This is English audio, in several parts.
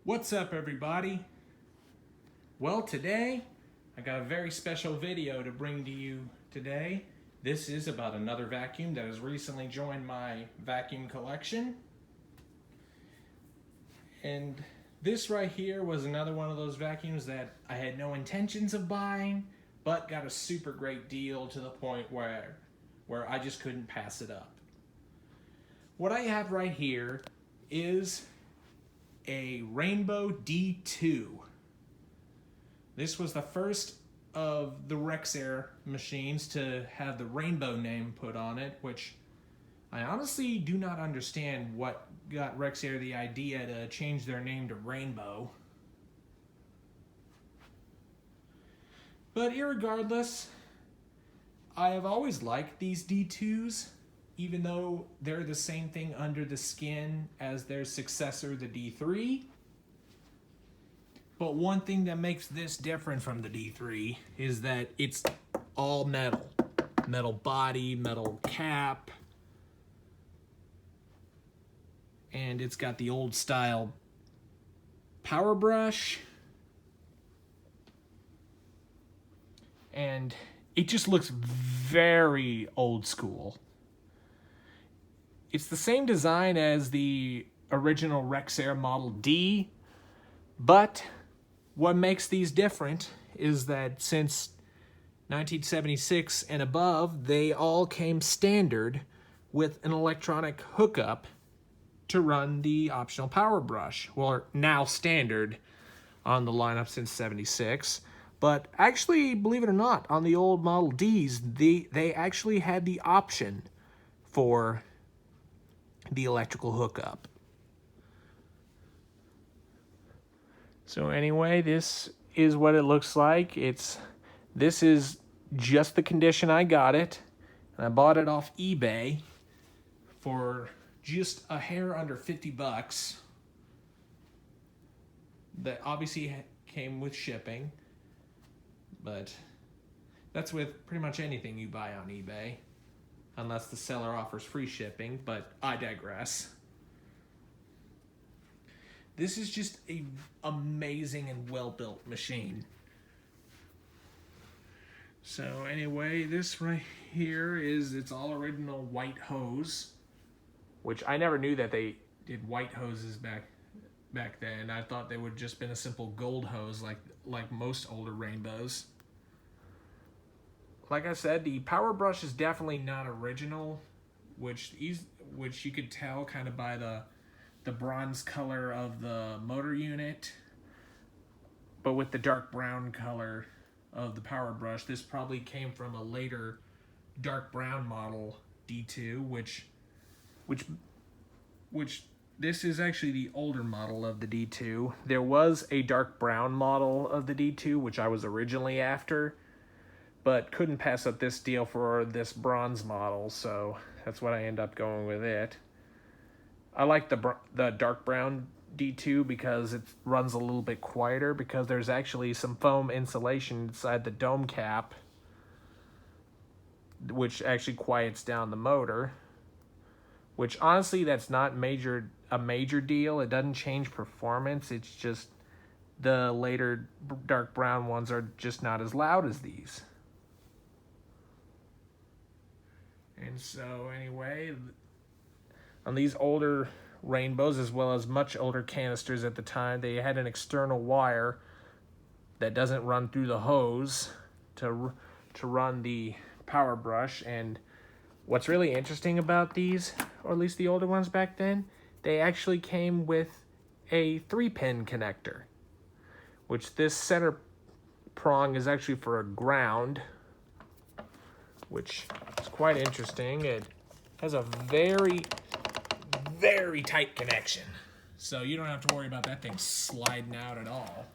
What's up, everybody? Well, today I got a very special video to bring to you today. This is about another vacuum that has recently joined my vacuum collection. And this right here was another one of those vacuums that I had no intentions of buying, but got a super great deal to the point where I just couldn't pass it up. What I have right here is a Rainbow D2. This was the first of the Rexair machines to have the Rainbow name put on it, which I honestly do not understand what got Rexair the idea to change their name to Rainbow. But irregardless, I have always liked these D2s, even though they're the same thing under the skin as their successor, the D3. But one thing that makes this different from the D3 is that it's all metal. Metal body, metal cap. And it's got the old style power brush. And it just looks very old school. It's the same design as the original Rexair Model D, but what makes these different is that since 1976 and above, they all came standard with an electronic hookup to run the optional power brush. Well, now standard on the lineup since 76. But actually, believe it or not, on the old Model Ds, they actually had the option for the electrical hookup. So anyway, this is what it looks like. This is just the condition I got it. And I bought it off eBay for just a hair under 50 bucks. That obviously came with shipping, but that's with pretty much anything you buy on eBay, unless the seller offers free shipping, but I digress. This is just an amazing and well-built machine. So anyway, this right here it's all original white hose, which I never knew that they did white hoses back then. I thought they would just been a simple gold hose like most older Rainbows. Like I said, the power brush is definitely not original, which you could tell kind of by the bronze color of the motor unit. But with the dark brown color of the power brush, this probably came from a later dark brown model D2, which this is actually the older model of the D2. There was a dark brown model of the D2, which I was originally after, but couldn't pass up this deal for this bronze model, so that's what I end up going with it. I like the dark brown D2 because it runs a little bit quieter, because there's actually some foam insulation inside the dome cap, which actually quiets down the motor, which honestly that's not a major deal. It doesn't change performance, it's just the later dark brown ones are just not as loud as these. And so anyway, on these older Rainbows, as well as much older Canisters at the time, they had an external wire that doesn't run through the hose to run the power brush. And what's really interesting about these, or at least the older ones back then, they actually came with a 3-pin connector, which this center prong is actually for a ground, which is quite interesting. It has a very, very tight connection, so you don't have to worry about that thing sliding out at all.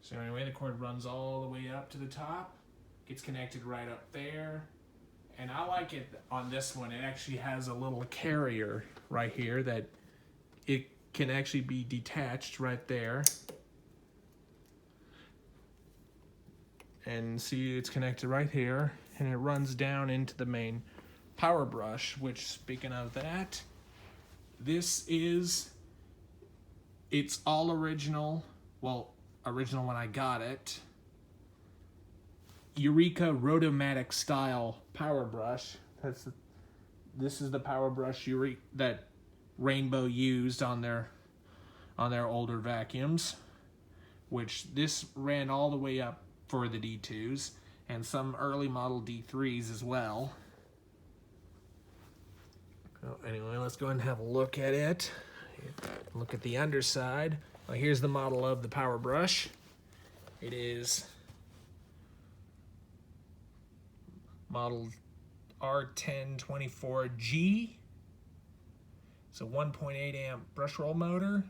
So anyway, the cord runs all the way up to the top, gets connected right up there, and I like it on this one. It actually has a little carrier right here that it can actually be detached right there. And see, it's connected right here, and it runs down into the main power brush, which, speaking of that, this is It's all original. Well, original when I got it. Eureka Rotomatic style power brush. This is the power brush that Rainbow used on their older vacuums, which this ran all the way up for the D2s and some early model D3s as well. Oh, anyway, let's go ahead and have a look at it. Look at the underside. Well, here's the model of the power brush. It is model R1024G. It's a 1.8 amp brush roll motor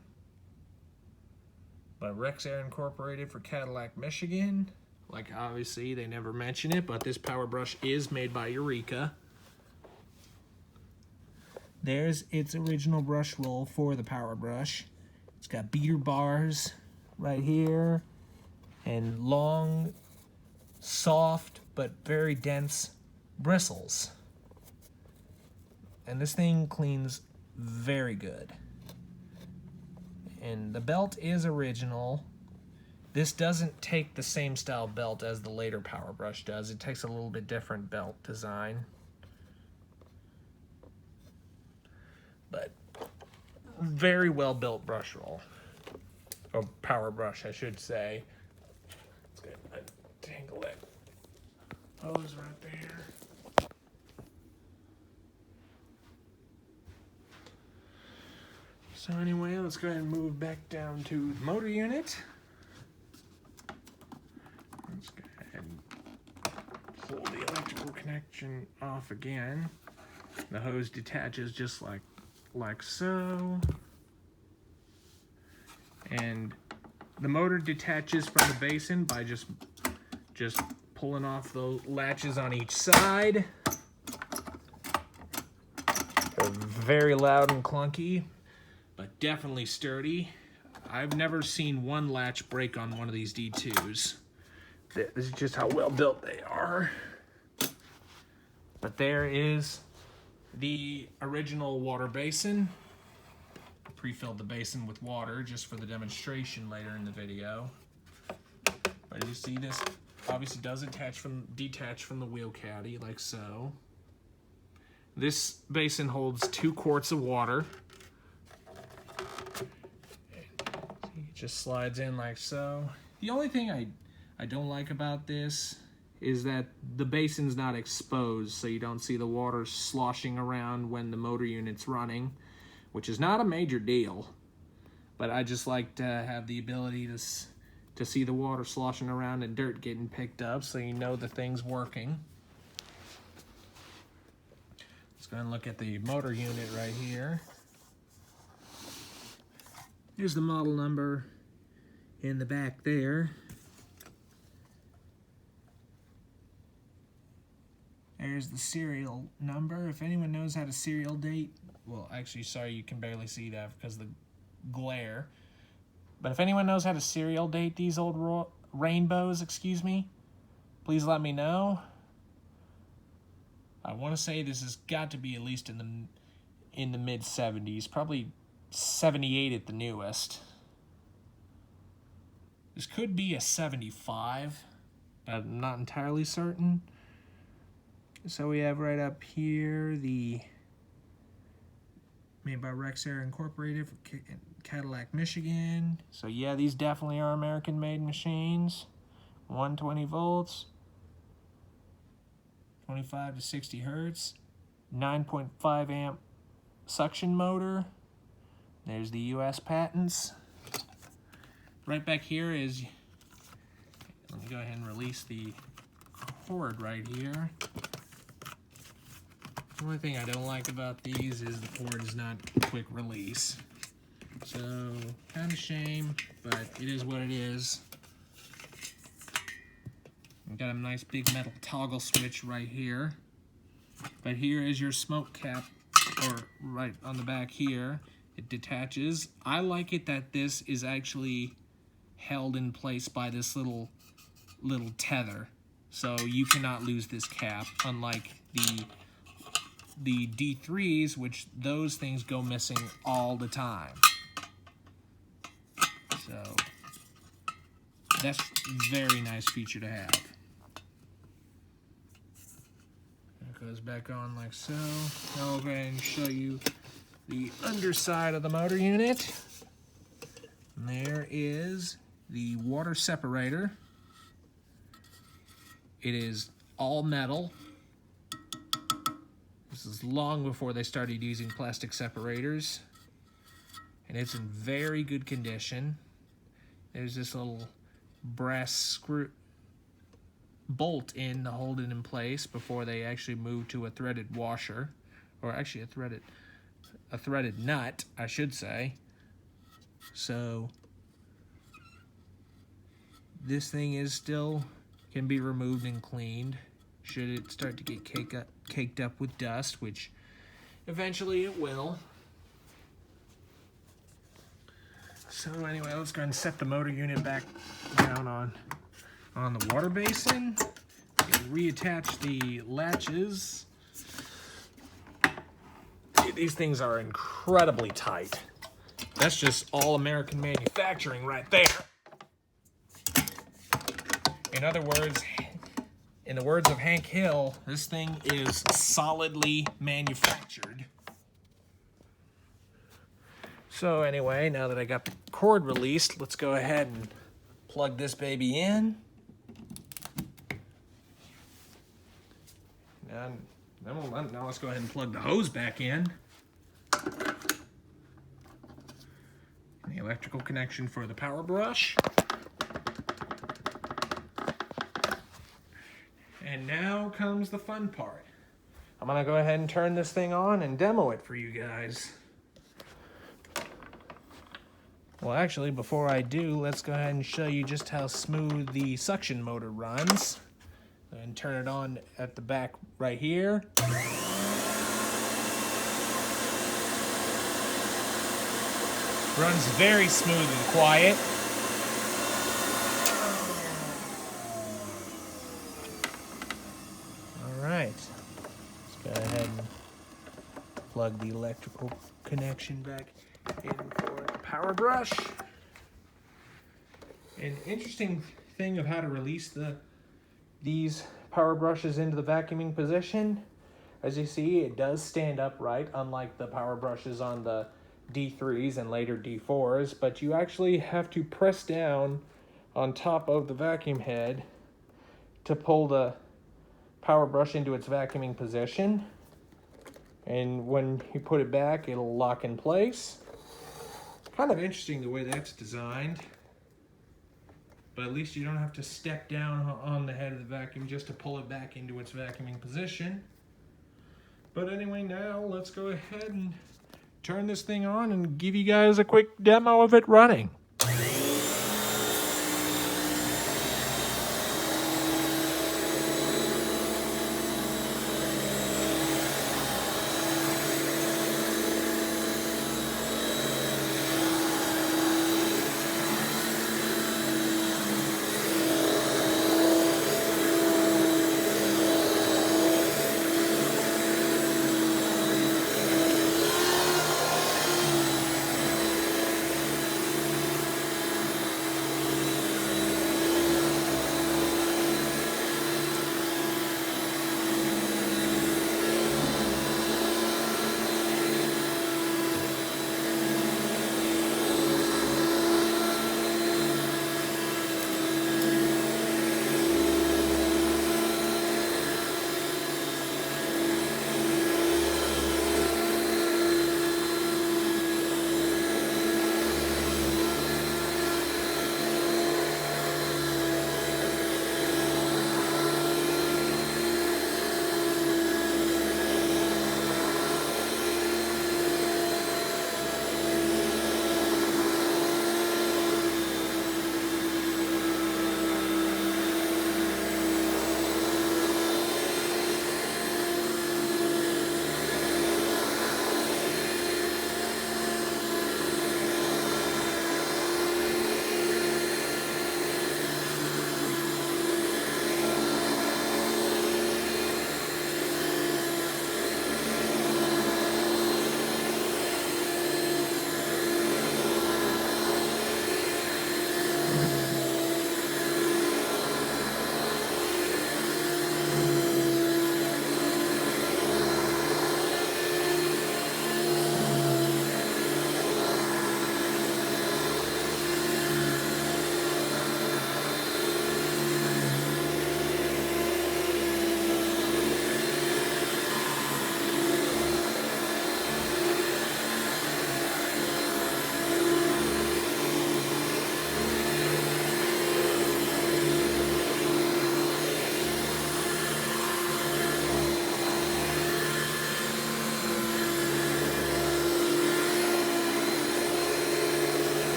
by Rexair Incorporated for Cadillac, Michigan. Like, obviously they never mention it, but this power brush is made by Eureka. There's its original brush roll for the power brush. It's got beater bars right here and long, soft, but very dense bristles. And this thing cleans very good. And the belt is original. This doesn't take the same style belt as the later power brush does. It takes a little bit different belt design. But very well built brush roll. Or power brush, I should say. Let's get a tangle it. Hose right there. So anyway, let's go ahead and move back down to the motor unit. Let's go ahead and pull the electrical connection off again. The hose detaches just like so. And the motor detaches from the basin by just pulling off the latches on each side. They're very loud and clunky, but definitely sturdy. I've never seen one latch break on one of these D2s. This is just how well built they are. But there is the original water basin. Pre-filled the basin with water just for the demonstration later in the video. But you see, this obviously does detach from the wheel caddy like so. This basin holds 2 quarts of water. It just slides in like so. The only thing I don't like about this is that the basin's not exposed, so you don't see the water sloshing around when the motor unit's running, which is not a major deal, but I just like to have the ability to see the water sloshing around and dirt getting picked up, so you know the thing's working. Let's go ahead and look at the motor unit right here. Here's the model number in the back there. There's the serial number. If anyone knows how to serial date, well, actually, sorry, you can barely see that because of the glare. But if anyone knows how to serial date these old rainbows, please let me know. I want to say this has got to be at least in the mid 70s, probably 78 at the newest. This could be a 75, but I'm not entirely certain. So we have right up here the made by Rexair Incorporated for Cadillac, Michigan. So yeah, these definitely are American-made machines. 120 volts, 25 to 60 hertz, 9.5 amp suction motor. There's the US patents. Right back here is, let me go ahead and release the cord right here. The only thing I don't like about these is the cord is not quick release. So, kind of a shame, but it is what it is. We've got a nice big metal toggle switch right here. But here is your smoke cap, or right on the back here. It detaches. I like it that this is actually held in place by this little tether. So you cannot lose this cap, unlike the D3s, which those things go missing all the time. So that's a very nice feature to have. It goes back on like so. Now I'll go ahead and show you the underside of the motor unit. And there is the water separator. It is all metal. This is long before they started using plastic separators. And it's in very good condition. There's this little brass screw bolt in to hold it in place before they actually move to a threaded washer, or actually a threaded nut, I should say. So this thing is still can be removed and cleaned should it start to get caked up with dust, which eventually it will. So anyway, let's go ahead and set the motor unit back down on the water basin and reattach the latches. These things are incredibly tight. That's just all American manufacturing right there. In other words, in the words of Hank Hill, this thing is solidly manufactured. So anyway, now that I got the cord released, let's go ahead and plug this baby in. Now let's go ahead and plug the hose back in. The electrical connection for the power brush. And now comes the fun part. I'm gonna go ahead and turn this thing on and demo it for you guys. Well, actually, before I do, let's go ahead and show you just how smooth the suction motor runs. And turn it on at the back right here. Runs very smooth and quiet. All right, let's go ahead and plug the electrical connection back in for the power brush. An interesting thing of how to release these power brushes into the vacuuming position. As you see, it does stand upright, unlike the power brushes on the D3s and later D4s, but you actually have to press down on top of the vacuum head to pull the power brush into its vacuuming position. And when you put it back, it'll lock in place. Kind of interesting the way that's designed. But at least you don't have to step down on the head of the vacuum just to pull it back into its vacuuming position. But anyway, now let's go ahead and turn this thing on and give you guys a quick demo of it running.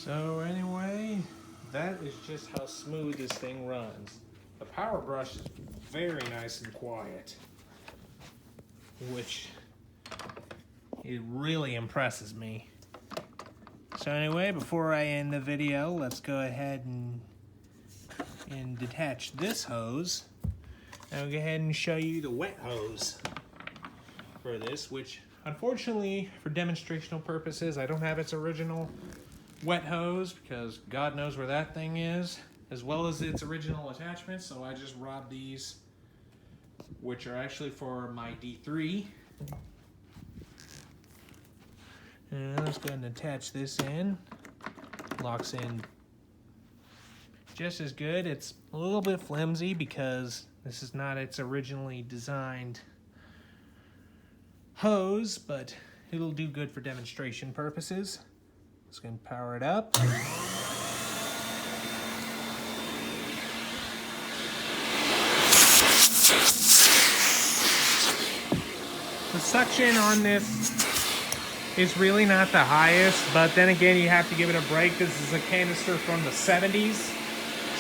So anyway, that is just how smooth this thing runs. The power brush is very nice and quiet, which it really impresses me. So anyway, before I end the video, let's go ahead and detach this hose. And I'll go ahead and show you the wet hose for this, which unfortunately, for demonstrational purposes, I don't have its original wet hose because God knows where that thing is, as well as its original attachments. So I just robbed these, which are actually for my D3. And let's go ahead and attach this in. Locks in just as good. It's a little bit flimsy because this is not its originally designed hose, but it'll do good for demonstration purposes. Just gonna power it up. The suction on this is really not the highest, but then again, you have to give it a break. This is a canister from the 70s,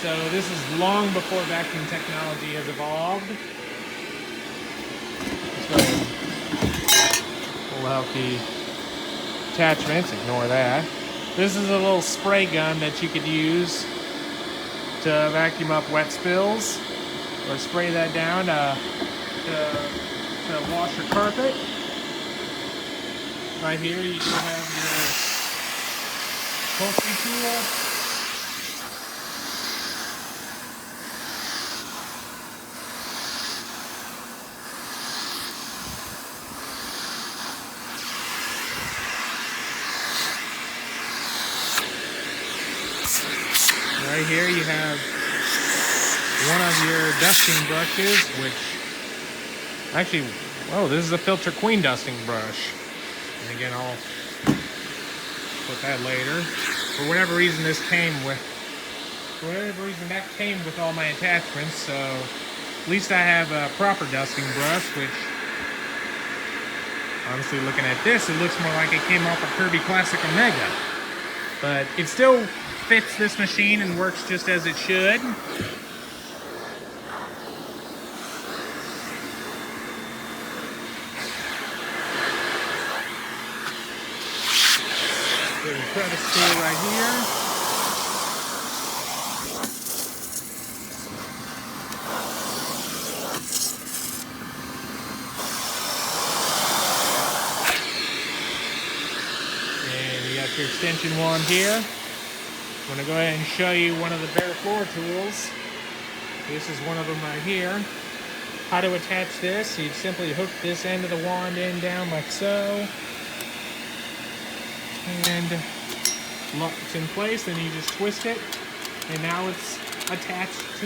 so this is long before vacuum technology has evolved. Let's go ahead and pull out the attachments, ignore that. This is a little spray gun that you could use to vacuum up wet spills, or spray that down to wash your carpet. Right here you can have your upholstery tool. Right here you have one of your dusting brushes, which actually, oh, this is a Filter Queen dusting brush. And again, I'll put that later. For whatever reason, that came with all my attachments, so at least I have a proper dusting brush, which, honestly, looking at this, it looks more like it came off a Kirby Classic Omega. But it still fits this machine and works just as it should. There's a crevice tool right here. And you got your extension wand here. I'm going to go ahead and show you one of the bare floor tools. This is one of them right here. How to attach this: you simply hook this end of the wand in down like so. And it's in place, then you just twist it, and now it's attached to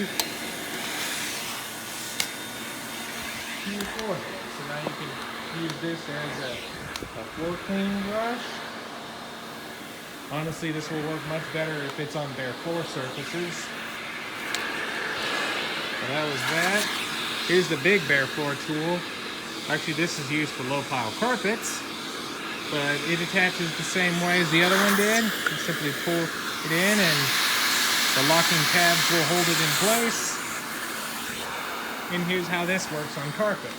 your floor. So now you can use this as a floor cleaning brush. Honestly, this will work much better if it's on bare floor surfaces. So that was that. Here's the big bare floor tool. Actually, this is used for low pile carpets, but it attaches the same way as the other one did. You simply pull it in and the locking tabs will hold it in place. And here's how this works on carpet.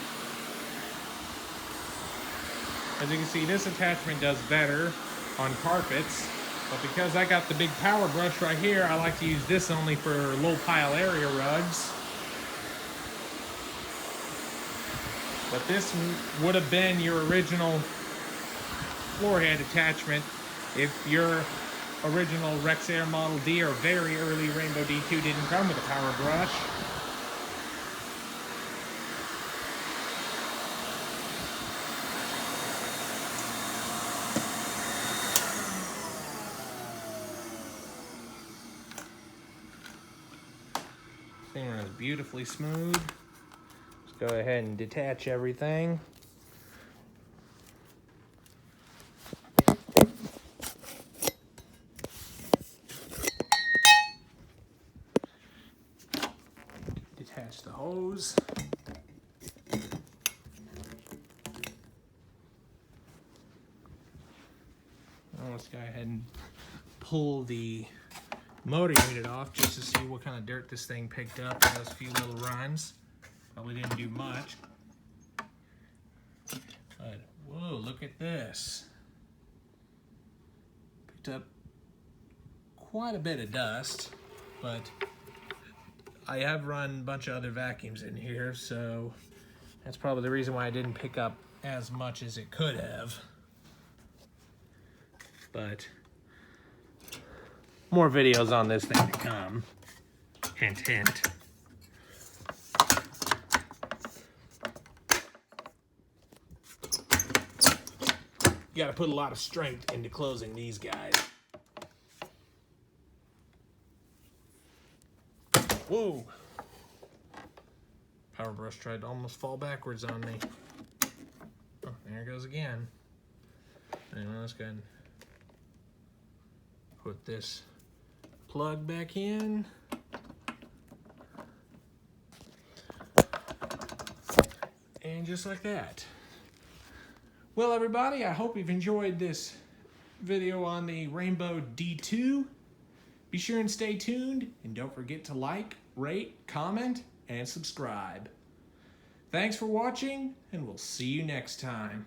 As you can see, this attachment does better on carpets, but because I got the big power brush right here, I like to use this only for low pile area rugs. But this would have been your original floor head attachment if your original Rex Air Model D or very early Rainbow D2 didn't come with a power brush. Thing runs beautifully smooth. Let's go ahead and detach everything. Detach the hose. Now let's go ahead and pull the motor unit off just to see what kind of dirt this thing picked up in those few little runs. Probably didn't do much. But, whoa, look at this. Picked up quite a bit of dust, but I have run a bunch of other vacuums in here, so that's probably the reason why I didn't pick up as much as it could have. But more videos on this thing to come. Hint, hint. You gotta put a lot of strength into closing these guys. Whoa! Power brush tried to almost fall backwards on me. Oh, there it goes again. Anyway, let's go ahead and put this plug back in. And just like that. Well, everybody, I hope you've enjoyed this video on the Rainbow D2. Be sure and stay tuned, and don't forget to like, rate, comment, and subscribe. Thanks for watching, and we'll see you next time.